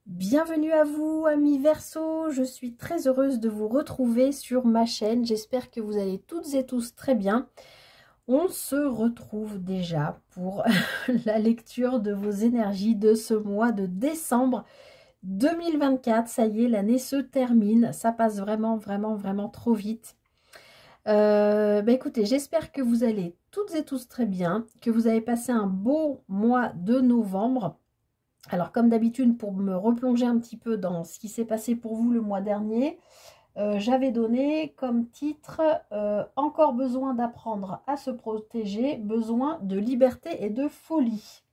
Bienvenue à vous, amis Verseau. Je suis très heureuse de vous retrouver sur ma chaîne. J'espère que vous allez toutes et tous très bien. On se retrouve déjà pour la lecture de vos énergies de ce mois de décembre 2024. Ça y est, l'année se termine. Ça passe vraiment trop vite. Écoutez, j'espère que vous allez toutes et tous très bien, que vous avez passé un beau mois de novembre. Alors, comme d'habitude, pour me replonger un petit peu dans ce qui s'est passé pour vous le mois dernier, j'avais donné comme titre Encore besoin d'apprendre à se protéger, besoin de liberté et de folie.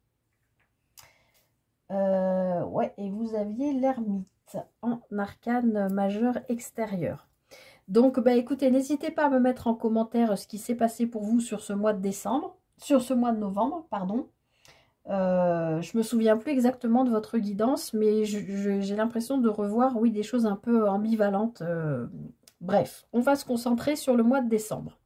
Ouais, et vous aviez l'ermite en arcane majeur extérieur. Donc, écoutez, n'hésitez pas à me mettre en commentaire ce qui s'est passé pour vous sur ce mois de décembre, sur ce mois de novembre, pardon. Je me souviens plus exactement de votre guidance, mais j'ai l'impression de revoir, oui, des choses un peu ambivalentes. Bref, on va se concentrer sur le mois de décembre.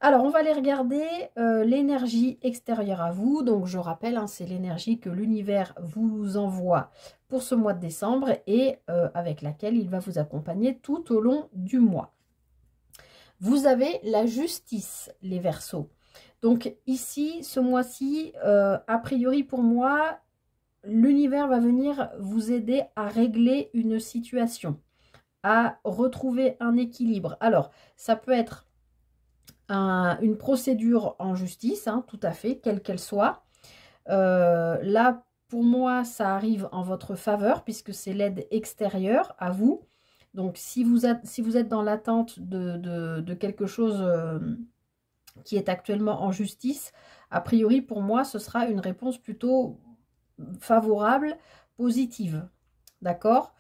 Alors, on va aller regarder l'énergie extérieure à vous. Donc, je rappelle, hein, c'est l'énergie que l'univers vous envoie pour ce mois de décembre et avec laquelle il va vous accompagner tout au long du mois. Vous avez la justice, les Verseaux. Donc ici, ce mois-ci, a priori pour moi, l'univers va venir vous aider à régler une situation, à retrouver un équilibre. Alors, ça peut être une procédure en justice, hein, tout à fait, quelle qu'elle soit. Là, pour moi, ça arrive en votre faveur, puisque c'est l'aide extérieure à vous. Donc, si vous êtes dans l'attente de quelque chose qui est actuellement en justice, a priori pour moi ce sera une réponse plutôt favorable, positive, d'accord.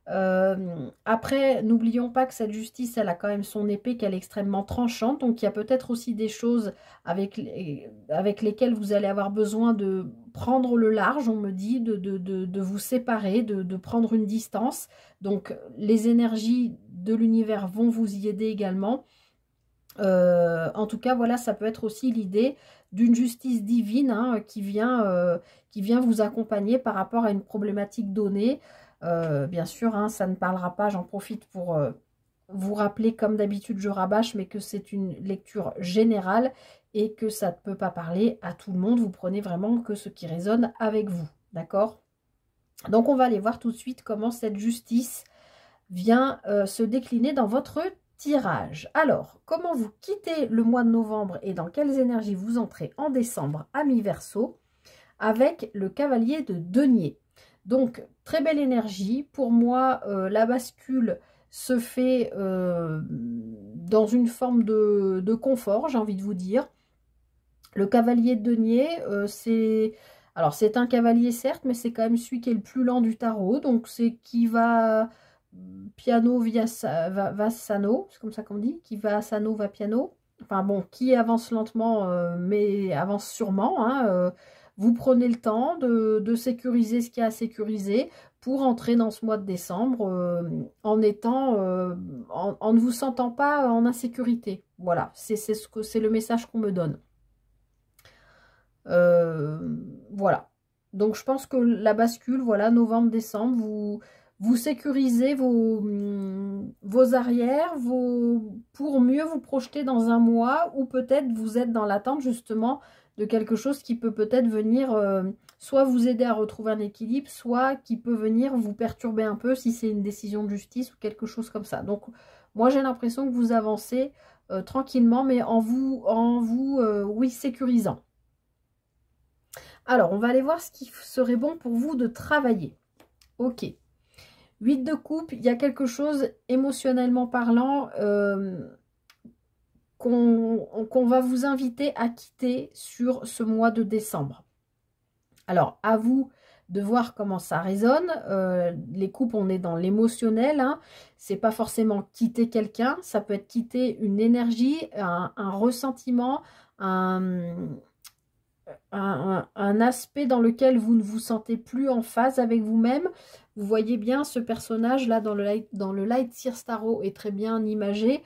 Après, n'oublions pas que cette justice, elle a quand même son épée, qu'elle est extrêmement tranchante, donc il y a peut-être aussi des choses avec lesquelles vous allez avoir besoin de prendre le large, on me dit, de vous séparer, de prendre une distance. Donc les énergies de l'univers vont vous y aider également. En tout cas, voilà, ça peut être aussi l'idée d'une justice divine, hein, qui vient vous accompagner par rapport à une problématique donnée. Bien sûr, hein, ça ne parlera pas, j'en profite pour vous rappeler, comme d'habitude je rabâche, mais que c'est une lecture générale et que ça ne peut pas parler à tout le monde. Vous prenez vraiment que ce qui résonne avec vous, d'accord? Donc on va aller voir tout de suite comment cette justice vient se décliner dans votre tirage. Alors, comment vous quittez le mois de novembre et dans quelles énergies vous entrez en décembre, amis Verseau, avec le cavalier de denier. Donc, très belle énergie. Pour moi, la bascule se fait dans une forme de confort, j'ai envie de vous dire. Le cavalier de denier, alors c'est un cavalier certes, mais c'est quand même celui qui est le plus lent du tarot. Donc, c'est qui va piano va sano, c'est comme ça qu'on dit, qui va sano va piano. Enfin bon, qui avance lentement, mais avance sûrement, hein. Vous prenez le temps de sécuriser ce qu'il y a à sécuriser pour entrer dans ce mois de décembre en ne vous sentant pas en insécurité. Voilà, c'est le message qu'on me donne. Voilà. Donc je pense que la bascule, voilà, novembre-décembre, vous sécurisez vos arrières, pour mieux vous projeter dans un mois où peut-être vous êtes dans l'attente justement de quelque chose qui peut peut-être venir soit vous aider à retrouver un équilibre, soit qui peut venir vous perturber un peu si c'est une décision de justice ou quelque chose comme ça. Donc moi j'ai l'impression que vous avancez tranquillement, mais en vous oui, sécurisant. Alors, on va aller voir ce qui serait bon pour vous de travailler. Ok. 8 de coupe, il y a quelque chose émotionnellement parlant qu'on va vous inviter à quitter sur ce mois de décembre. Alors, à vous de voir comment ça résonne. Les coupes, on est dans l'émotionnel, hein. C'est pas forcément quitter quelqu'un, ça peut être quitter une énergie, un ressentiment, un aspect dans lequel vous ne vous sentez plus en phase avec vous-même. Vous voyez bien ce personnage là dans le Light Seer Tarot est très bien imagé.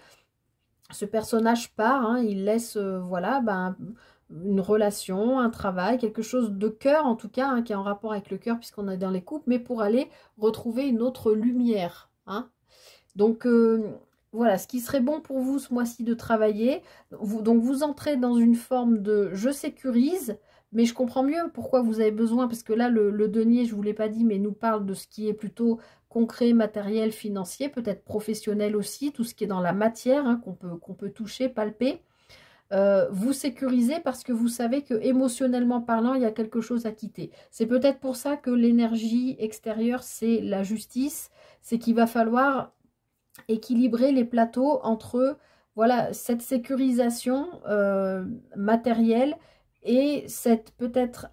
Ce personnage part, hein, il laisse voilà, une relation, un travail, quelque chose de cœur en tout cas, hein, qui est en rapport avec le cœur puisqu'on est dans les couples, mais pour aller retrouver une autre lumière. Hein. Donc voilà, ce qui serait bon pour vous ce mois-ci de travailler. Donc vous entrez dans une forme de je sécurise, mais je comprends mieux pourquoi vous avez besoin, parce que là le denier, je ne vous l'ai pas dit, mais nous parle de ce qui est plutôt concret, matériel, financier, peut-être professionnel aussi, tout ce qui est dans la matière, hein, qu'on peut toucher, palper. Vous sécurisez parce que vous savez que émotionnellement parlant, il y a quelque chose à quitter. C'est peut-être pour ça que l'énergie extérieure, c'est la justice, c'est qu'il va falloir équilibrer les plateaux entre voilà, cette sécurisation matérielle et cette peut-être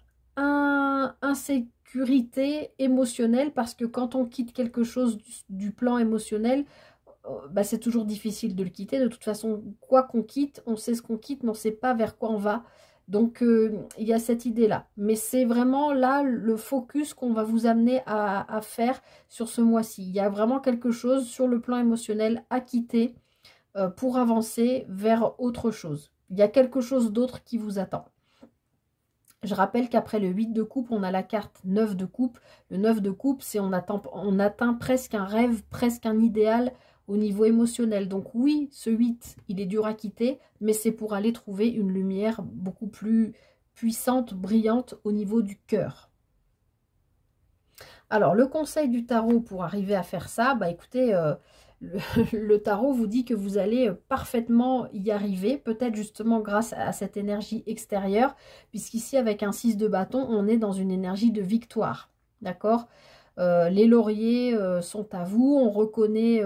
insécurité émotionnelle, parce que quand on quitte quelque chose du plan émotionnel, bah, c'est toujours difficile de le quitter. De toute façon, quoi qu'on quitte, on sait ce qu'on quitte, mais on ne sait pas vers quoi on va. Donc, il y a cette idée-là. Mais c'est vraiment là le focus qu'on va vous amener à faire sur ce mois-ci. Il y a vraiment quelque chose sur le plan émotionnel à quitter pour avancer vers autre chose. Il y a quelque chose d'autre qui vous attend. Je rappelle qu'après le 8 de coupe, on a la carte 9 de coupe. Le 9 de coupe, c'est on atteint presque un rêve, presque un idéal au niveau émotionnel. Donc oui, ce 8, il est dur à quitter, mais c'est pour aller trouver une lumière beaucoup plus puissante, brillante au niveau du cœur. Alors, le conseil du tarot pour arriver à faire ça, bah écoutez, le tarot vous dit que vous allez parfaitement y arriver, peut-être justement grâce à cette énergie extérieure, puisqu'ici, avec un 6 de bâton, on est dans une énergie de victoire, d'accord? Les lauriers sont à vous, on reconnaît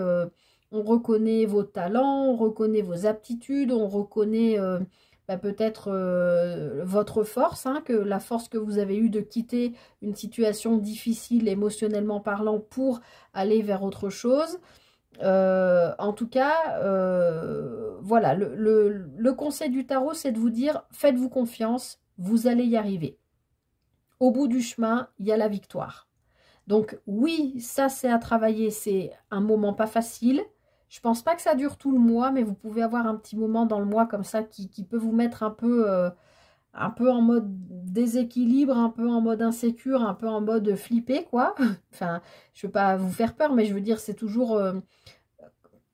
vos talents, on reconnaît vos aptitudes, on reconnaît peut-être votre force, hein, que la force que vous avez eue de quitter une situation difficile émotionnellement parlant pour aller vers autre chose. En tout cas, voilà, le conseil du tarot, c'est de vous dire, faites-vous confiance, vous allez y arriver. Au bout du chemin, il y a la victoire. Donc oui, ça c'est à travailler, c'est un moment pas facile. Je pense pas que ça dure tout le mois, mais vous pouvez avoir un petit moment dans le mois comme ça qui peut vous mettre un peu en mode déséquilibre, un peu en mode insécure, un peu en mode flippé, quoi. Enfin, je veux pas vous faire peur, mais je veux dire, c'est toujours,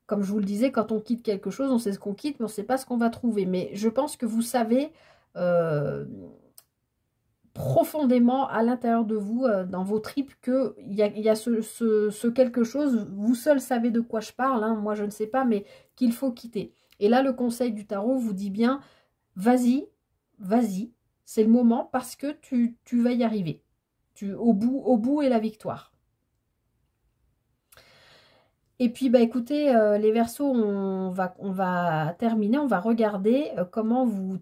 comme je vous le disais, quand on quitte quelque chose, on sait ce qu'on quitte, mais on ne sait pas ce qu'on va trouver. Mais je pense que vous savez profondément à l'intérieur de vous, dans vos tripes, qu'il y a ce quelque chose, vous seul savez de quoi je parle, hein, moi je ne sais pas, mais qu'il faut quitter. Et là, le conseil du tarot vous dit bien, vas-y, vas-y, c'est le moment parce que tu vas y arriver. Au bout est la victoire. Et puis, bah, écoutez, les Verseaux, on va terminer, on va regarder comment vous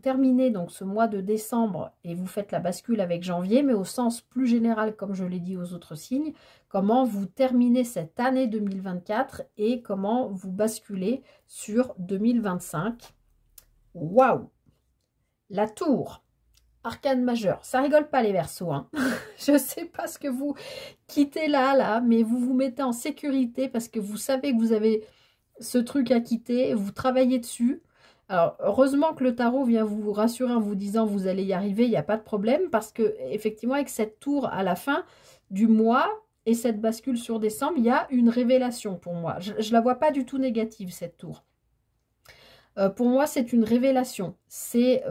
terminez donc ce mois de décembre et vous faites la bascule avec janvier, mais au sens plus général, comme je l'ai dit aux autres signes, comment vous terminez cette année 2024 et comment vous basculez sur 2025. Waouh! La tour! Arcane majeur, ça rigole pas les Verseaux, hein. Je sais pas ce que vous quittez là, mais vous vous mettez en sécurité parce que vous savez que vous avez ce truc à quitter, vous travaillez dessus. Alors, heureusement que le tarot vient vous rassurer en vous disant vous allez y arriver, il n'y a pas de problème, parce que effectivement, avec cette tour à la fin du mois et cette bascule sur décembre, il y a une révélation pour moi. Je ne la vois pas du tout négative, cette tour. Pour moi, c'est une révélation. C'est...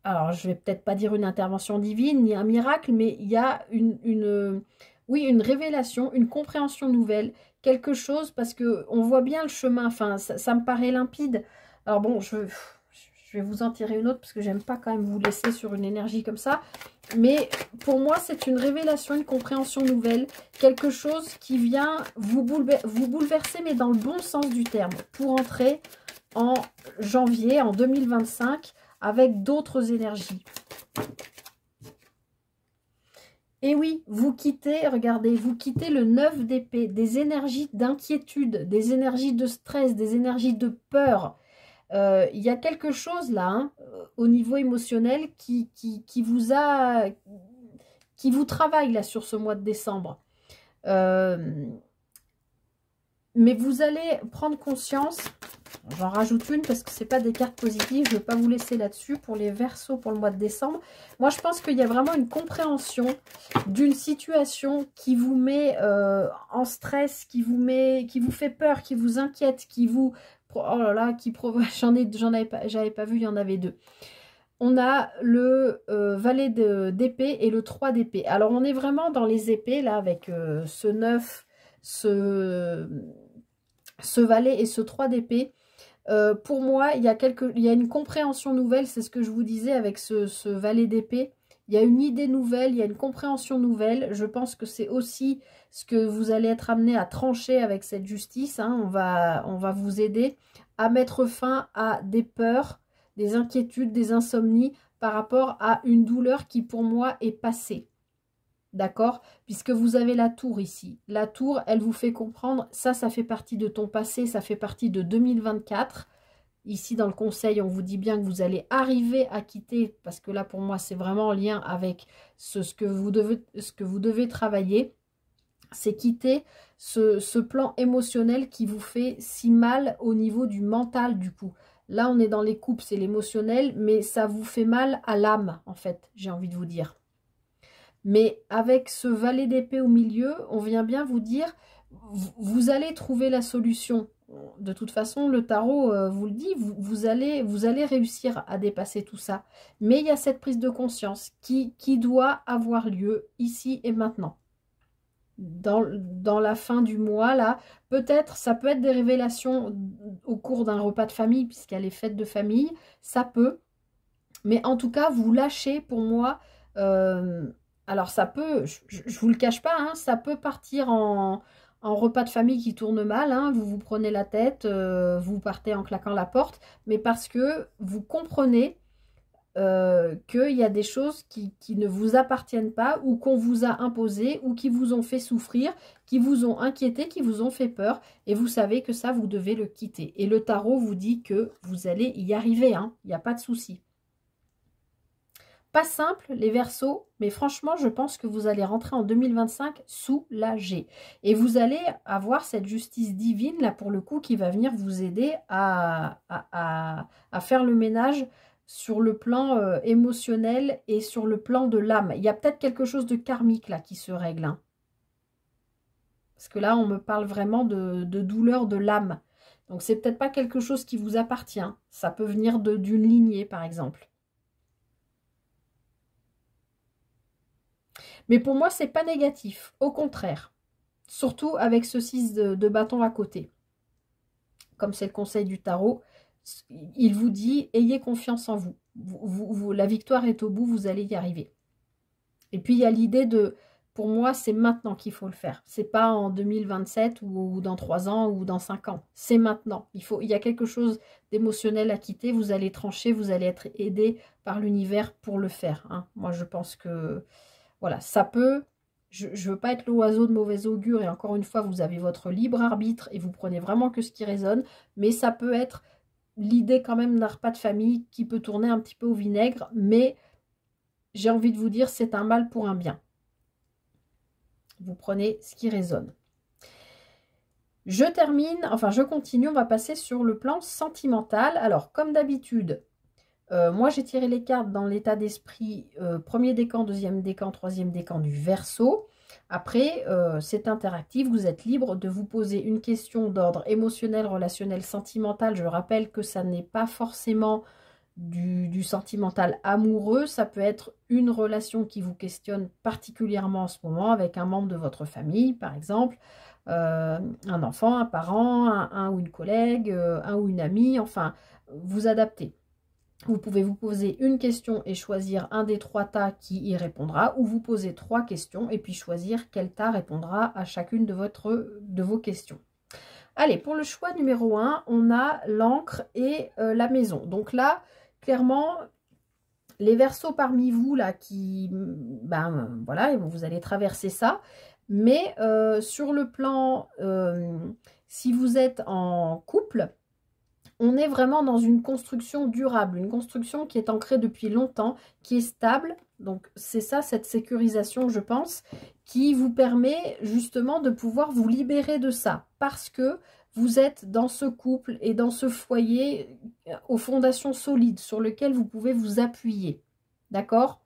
alors, je vais peut-être pas dire une intervention divine, ni un miracle, mais il y a oui, une révélation, une compréhension nouvelle, quelque chose, parce que on voit bien le chemin, enfin, ça me paraît limpide. Alors bon, je vais vous en tirer une autre, parce que j'aime pas quand même vous laisser sur une énergie comme ça, mais pour moi, c'est une révélation, une compréhension nouvelle, quelque chose qui vient vous bouleverser, mais dans le bon sens du terme, pour entrer en janvier, en 2025, avec d'autres énergies. Et oui, vous quittez, regardez, vous quittez le 9 d'épée, des énergies d'inquiétude, des énergies de stress, des énergies de peur. Il y a quelque chose là, hein, au niveau émotionnel, qui vous travaille là sur ce mois de décembre. Mais vous allez prendre conscience J'en rajoute une parce que c'est pas des cartes positives. Je ne veux pas vous laisser là-dessus pour les Verseaux pour le mois de décembre. Moi, je pense qu'il y a vraiment une compréhension d'une situation qui vous met en stress, qui vous fait peur, qui vous inquiète, qui vous... Oh là là, qui provoque... J'avais pas vu, il y en avait deux. On a le valet d'épée et le 3 d'épée. Alors, on est vraiment dans les épées, là, avec ce 9, ce valet et ce 3 d'épée. Pour moi, il y a une compréhension nouvelle, c'est ce que je vous disais avec ce valet d'épée. Il y a une idée nouvelle, il y a une compréhension nouvelle. Je pense que c'est aussi ce que vous allez être amené à trancher avec cette justice. Hein. On va vous aider à mettre fin à des peurs, des inquiétudes, des insomnies par rapport à une douleur qui pour moi est passée. D'accord? Puisque vous avez la tour ici. La tour, elle vous fait comprendre, ça fait partie de ton passé, ça fait partie de 2024. Ici, dans le conseil, on vous dit bien que vous allez arriver à quitter, parce que là, pour moi, c'est vraiment en lien avec ce que vous devez travailler. C'est quitter ce plan émotionnel qui vous fait si mal au niveau du mental, du coup. Là, on est dans les coupes, c'est l'émotionnel, mais ça vous fait mal à l'âme, en fait, j'ai envie de vous dire. Mais avec ce valet d'épée au milieu, on vient bien vous dire, vous allez trouver la solution. De toute façon, le tarot vous le dit, vous allez réussir à dépasser tout ça. Mais il y a cette prise de conscience qui doit avoir lieu ici et maintenant. Dans la fin du mois, là, peut-être, ça peut être des révélations au cours d'un repas de famille, puisqu'il y a les fêtes de famille, ça peut. Mais en tout cas, vous lâchez, pour moi... alors ça peut, je vous le cache pas, hein, ça peut partir en repas de famille qui tourne mal, hein, vous vous prenez la tête, vous partez en claquant la porte, mais parce que vous comprenez qu'il y a des choses qui ne vous appartiennent pas ou qu'on vous a imposées ou qui vous ont fait souffrir, qui vous ont inquiété, qui vous ont fait peur et vous savez que ça, vous devez le quitter. Et le tarot vous dit que vous allez y arriver, hein, il n'y a pas de souci. Pas simple, les Verseaux, mais franchement, je pense que vous allez rentrer en 2025 soulagé. Et vous allez avoir cette justice divine, là, pour le coup, qui va venir vous aider à faire le ménage sur le plan émotionnel et sur le plan de l'âme. Il y a peut-être quelque chose de karmique, là, qui se règle. Hein. Parce que là, on me parle vraiment de douleur de l'âme. Donc, c'est peut-être pas quelque chose qui vous appartient. Ça peut venir d'une lignée, par exemple. Mais pour moi, c'est pas négatif. Au contraire. Surtout avec ce 6 de bâton à côté. Comme c'est le conseil du tarot, il vous dit, ayez confiance en vous. La victoire est au bout, vous allez y arriver. Et puis, il y a l'idée de, pour moi, c'est maintenant qu'il faut le faire. C'est pas en 2027 ou dans 3 ans ou dans 5 ans. C'est maintenant. Il y a quelque chose d'émotionnel à quitter. Vous allez trancher, vous allez être aidé par l'univers pour le faire. Hein. Moi, je pense que... Voilà, ça peut, je ne veux pas être l'oiseau de mauvais augure, et encore une fois, vous avez votre libre arbitre et vous prenez vraiment que ce qui résonne, mais ça peut être l'idée quand même d'un repas de famille qui peut tourner un petit peu au vinaigre, mais j'ai envie de vous dire, c'est un mal pour un bien. Vous prenez ce qui résonne. Je termine, enfin je continue, on va passer sur le plan sentimental. Alors, comme d'habitude... moi, j'ai tiré les cartes dans l'état d'esprit premier décan, deuxième décan, troisième décan du Verseau. Après, c'est interactif. Vous êtes libre de vous poser une question d'ordre émotionnel, relationnel, sentimental. Je rappelle que ça n'est pas forcément du sentimental amoureux. Ça peut être une relation qui vous questionne particulièrement en ce moment avec un membre de votre famille, par exemple. Un enfant, un parent, un ou une collègue, un ou une amie. Enfin, vous adaptez. Vous pouvez vous poser une question et choisir un des 3 tas qui y répondra, ou vous posez 3 questions et puis choisir quel tas répondra à chacune de vos questions. Allez, pour le choix numéro 1, on a l'encre et la maison. Donc là, clairement, les Verseaux parmi vous, là, qui, voilà, vous allez traverser ça. Mais sur le plan, si vous êtes en couple, on est vraiment dans une construction durable, une construction qui est ancrée depuis longtemps, qui est stable. Donc, c'est ça, cette sécurisation, je pense, qui vous permet justement de pouvoir vous libérer de ça. Parce que vous êtes dans ce couple et dans ce foyer aux fondations solides sur lesquelles vous pouvez vous appuyer. D'accord?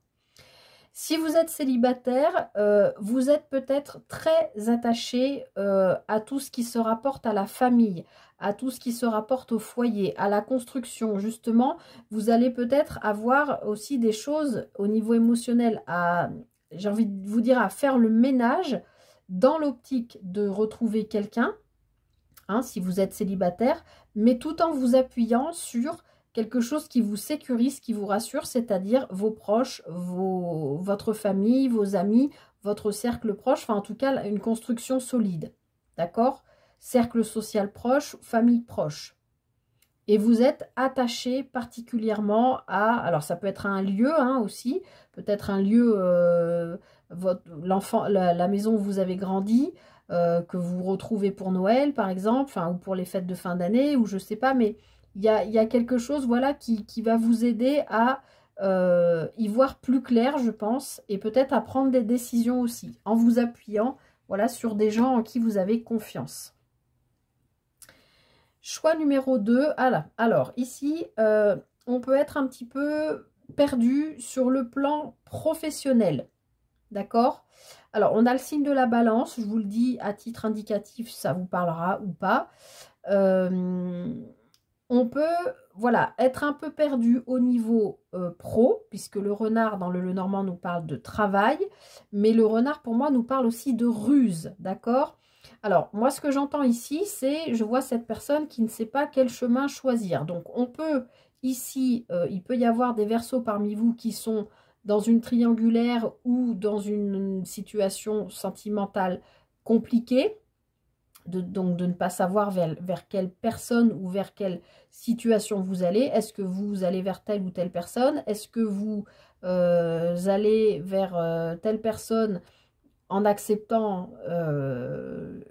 Si vous êtes célibataire, vous êtes peut-être très attaché à tout ce qui se rapporte à la famille, à tout ce qui se rapporte au foyer, à la construction. Justement, vous allez peut-être avoir aussi des choses au niveau émotionnel à, j'ai envie de vous dire, à faire le ménage dans l'optique de retrouver quelqu'un, hein, si vous êtes célibataire, mais tout en vous appuyant sur quelque chose qui vous sécurise, qui vous rassure, c'est-à-dire vos proches, votre famille, vos amis, votre cercle proche, enfin en tout cas une construction solide, d'accord? Cercle social proche, famille proche. Et vous êtes attaché particulièrement à, alors ça peut être un lieu hein, aussi, peut-être un lieu, l'enfant, la maison où vous avez grandi, que vous retrouvez pour Noël par exemple, enfin, ou pour les fêtes de fin d'année, ou je sais pas, mais il y a quelque chose voilà, qui va vous aider à y voir plus clair, je pense, et peut-être à prendre des décisions aussi, en vous appuyant voilà, sur des gens en qui vous avez confiance. Choix numéro 2, alors ici, on peut être un petit peu perdu sur le plan professionnel, d'accord? Alors, on a le signe de la balance, je vous le dis à titre indicatif, ça vous parlera ou pas. On peut, voilà, être un peu perdu au niveau pro, puisque le renard dans le Lenormand nous parle de travail, mais le renard pour moi nous parle aussi de ruse, d'accord? Alors, moi, ce que j'entends ici, c'est, je vois cette personne qui ne sait pas quel chemin choisir. Donc, on peut, ici, il peut y avoir des verseaux parmi vous qui sont dans une triangulaire ou dans une situation sentimentale compliquée. Donc, de ne pas savoir vers quelle personne ou vers quelle situation vous allez. Est-ce que vous allez vers telle ou telle personne? Est-ce que vous allez vers telle personne en acceptant de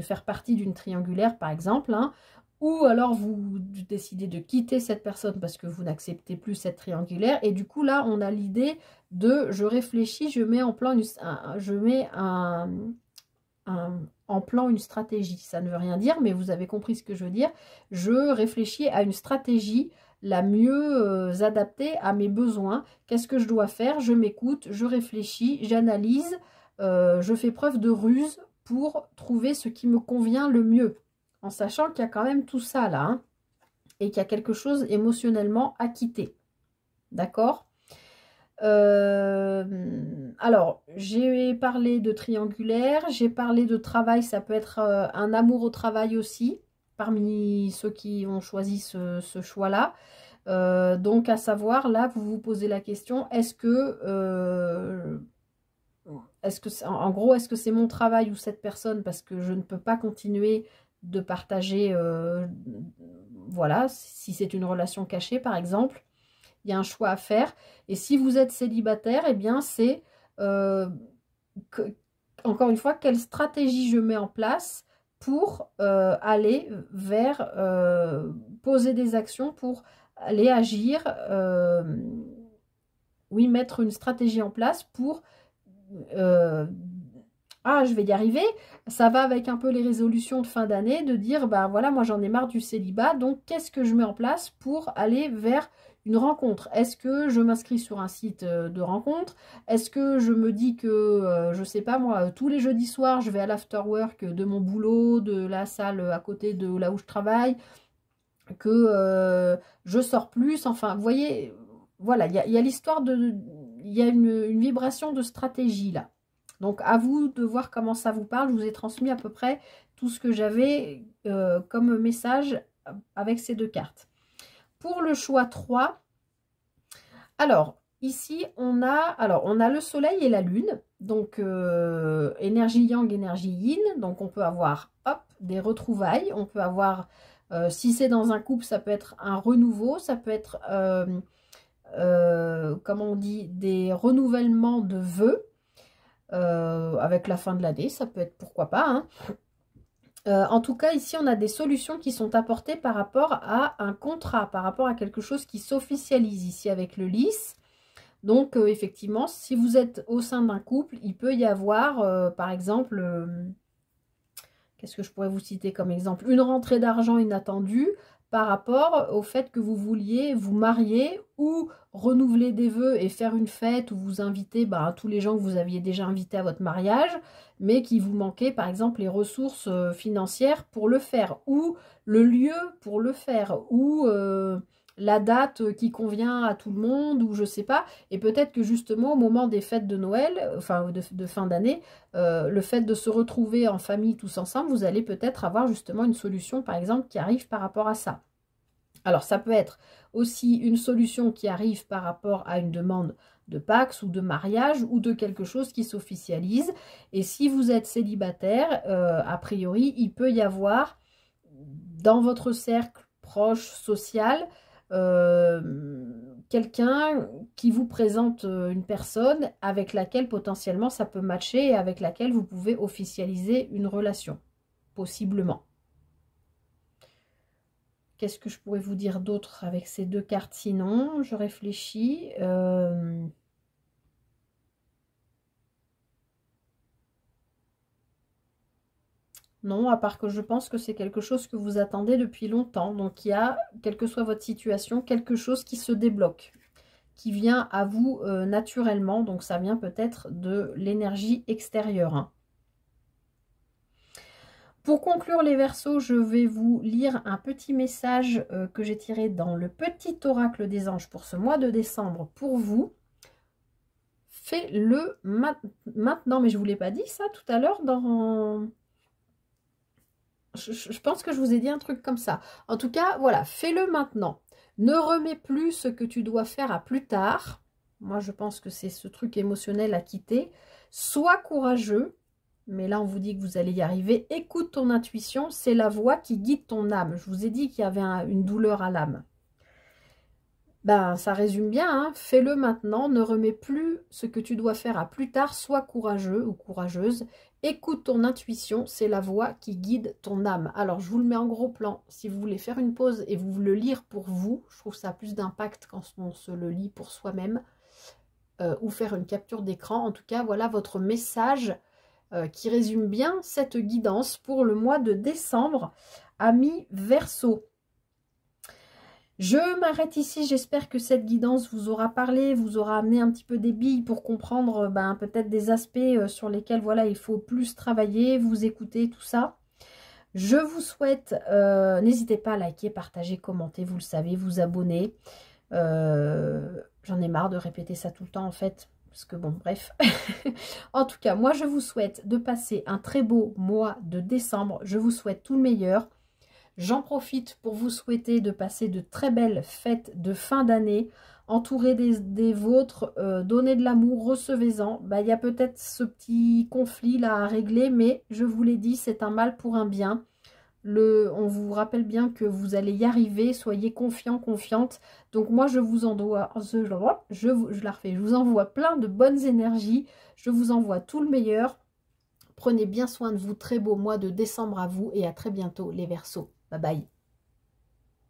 faire partie d'une triangulaire, par exemple, hein, ou alors vous décidez de quitter cette personne parce que vous n'acceptez plus cette triangulaire, et du coup, là, on a l'idée de, je réfléchis, je mets en plan en plan une stratégie. Ça ne veut rien dire, mais vous avez compris ce que je veux dire. Je réfléchis à une stratégie la mieux adaptée à mes besoins. Qu'est-ce que je dois faire? Je m'écoute, je réfléchis, j'analyse, je fais preuve de ruse pour trouver ce qui me convient le mieux, en sachant qu'il y a quand même tout ça là, hein, et qu'il y a quelque chose émotionnellement à quitter. D'accord? Alors, j'ai parlé de triangulaire, j'ai parlé de travail, ça peut être un amour au travail aussi, parmi ceux qui ont choisi ce choix-là. Donc, à savoir, là, vous vous posez la question, en gros, est-ce que c'est mon travail ou cette personne, parce que je ne peux pas continuer de partager, voilà, si c'est une relation cachée, par exemple. Il y a un choix à faire. Et si vous êtes célibataire, eh bien, c'est, encore une fois, quelle stratégie je mets en place pour aller vers, poser des actions, pour aller agir, oui, mettre une stratégie en place pour... ah, je vais y arriver. Ça va avec un peu les résolutions de fin d'année, de dire, ben voilà, moi j'en ai marre du célibat, donc qu'est-ce que je mets en place pour aller vers une rencontre? Est-ce que je m'inscris sur un site de rencontre? Est-ce que je me dis que, je sais pas moi, tous les jeudis soirs, je vais à l'afterwork de mon boulot, de la salle à côté de là où je travaille, que je sors plus, enfin, vous voyez, voilà, il y a l'histoire de... Il y a une vibration de stratégie là. Donc, à vous de voir comment ça vous parle. Je vous ai transmis à peu près tout ce que j'avais comme message avec ces deux cartes. Pour le choix 3, alors, ici, on a le soleil et la lune. Donc, énergie yang, énergie yin. Donc, on peut avoir, hop, des retrouvailles. On peut avoir, si c'est dans un couple, ça peut être un renouveau. Ça peut être, comment on dit, des renouvellements de vœux. Avec la fin de l'année, ça peut être pourquoi pas, hein. En tout cas, ici, on a des solutions qui sont apportées par rapport à un contrat, par rapport à quelque chose qui s'officialise ici avec le lys. Donc, effectivement, si vous êtes au sein d'un couple, il peut y avoir, par exemple, qu'est-ce que je pourrais vous citer comme exemple? Une rentrée d'argent inattendue par rapport au fait que vous vouliez vous marier ou renouveler des vœux et faire une fête où vous invitez tous les gens que vous aviez déjà invités à votre mariage, mais qui vous manquait par exemple les ressources financières pour le faire, ou le lieu pour le faire, ou la date qui convient à tout le monde, ou je sais pas. Et peut-être que justement au moment des fêtes de Noël, enfin de fin d'année, le fait de se retrouver en famille tous ensemble, vous allez peut-être avoir justement une solution par exemple qui arrive par rapport à ça. Alors ça peut être aussi une solution qui arrive par rapport à une demande de Pacs ou de mariage ou de quelque chose qui s'officialise. Et si vous êtes célibataire, a priori, il peut y avoir dans votre cercle proche social quelqu'un qui vous présente une personne avec laquelle potentiellement ça peut matcher et avec laquelle vous pouvez officialiser une relation, possiblement. Qu'est-ce que je pourrais vous dire d'autre avec ces deux cartes? Sinon, je réfléchis. Non, à part que je pense que c'est quelque chose que vous attendez depuis longtemps. Donc, il y a, quelle que soit votre situation, quelque chose qui se débloque, qui vient à vous naturellement. Donc, ça vient peut-être de l'énergie extérieure, hein. Pour conclure les Verseaux, je vais vous lire un petit message que j'ai tiré dans le petit oracle des anges pour ce mois de décembre pour vous. Fais-le maintenant, mais je ne vous l'ai pas dit ça tout à l'heure dans... Je pense que je vous ai dit un truc comme ça. En tout cas, voilà, fais-le maintenant. Ne remets plus ce que tu dois faire à plus tard. Moi, je pense que c'est ce truc émotionnel à quitter. Sois courageux. Mais là, on vous dit que vous allez y arriver. Écoute ton intuition, c'est la voix qui guide ton âme. Je vous ai dit qu'il y avait une douleur à l'âme. Ben, ça résume bien, hein. Fais-le maintenant, ne remets plus ce que tu dois faire à plus tard. Sois courageux ou courageuse. Écoute ton intuition, c'est la voix qui guide ton âme. Alors, je vous le mets en gros plan. Si vous voulez faire une pause et vous le lire pour vous, je trouve ça a plus d'impact quand on se le lit pour soi-même, ou faire une capture d'écran. En tout cas, voilà votre message qui résume bien cette guidance pour le mois de décembre, amis Verseau. Je m'arrête ici, j'espère que cette guidance vous aura parlé, vous aura amené un petit peu des billes pour comprendre peut-être des aspects sur lesquels voilà, il faut plus travailler, vous écouter, tout ça. Je vous souhaite, n'hésitez pas à liker, partager, commenter, vous le savez, vous abonner. J'en ai marre de répéter ça tout le temps en fait. Parce que bon, bref. En tout cas, moi, je vous souhaite de passer un très beau mois de décembre. Je vous souhaite tout le meilleur. J'en profite pour vous souhaiter de passer de très belles fêtes de fin d'année. Entourez des vôtres, donnez de l'amour, recevez-en. Il y a peut-être ce petit conflit là à régler, mais je vous l'ai dit, c'est un mal pour un bien. On vous rappelle bien que vous allez y arriver, soyez confiants, confiantes. Donc moi, je vous envoie, je vous envoie plein de bonnes énergies. Je vous envoie tout le meilleur. Prenez bien soin de vous. Très beau mois de décembre à vous et à très bientôt les Verseaux. Bye bye.